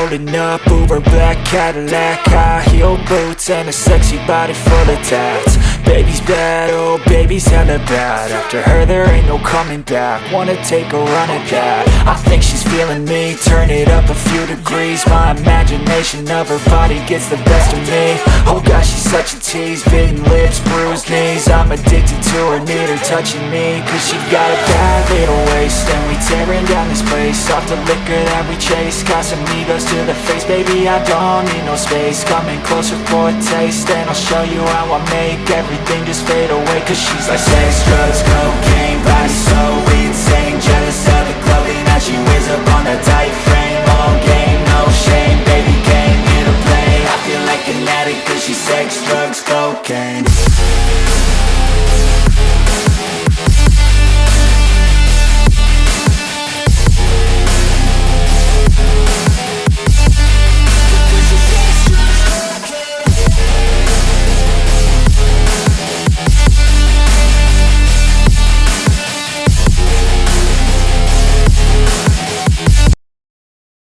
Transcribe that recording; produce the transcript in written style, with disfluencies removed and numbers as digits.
Rolling up, Uber black Cadillac, high heel boots and a sexy body full of tats. Baby's bad, oh baby's hella bad. After her there ain't no coming back. Wanna take a run at that. I think she's feeling me. Turn it up a few degrees. My imagination of her body gets the best of me. Oh gosh, she's such a tease. Bitten lips, bruised knees. I'm addicted to her, need her touching me. Cause she got a bad little waist, and we tearing down this place. Off the liquor that we chase. Casamigos to the face, baby I don't need no space. Coming closer for a taste, and I'll show you how I make everything just fade away. Cause she's like sex, drugs, cocaine, body so insane. Jealous of the clothing that she wears up on the tight.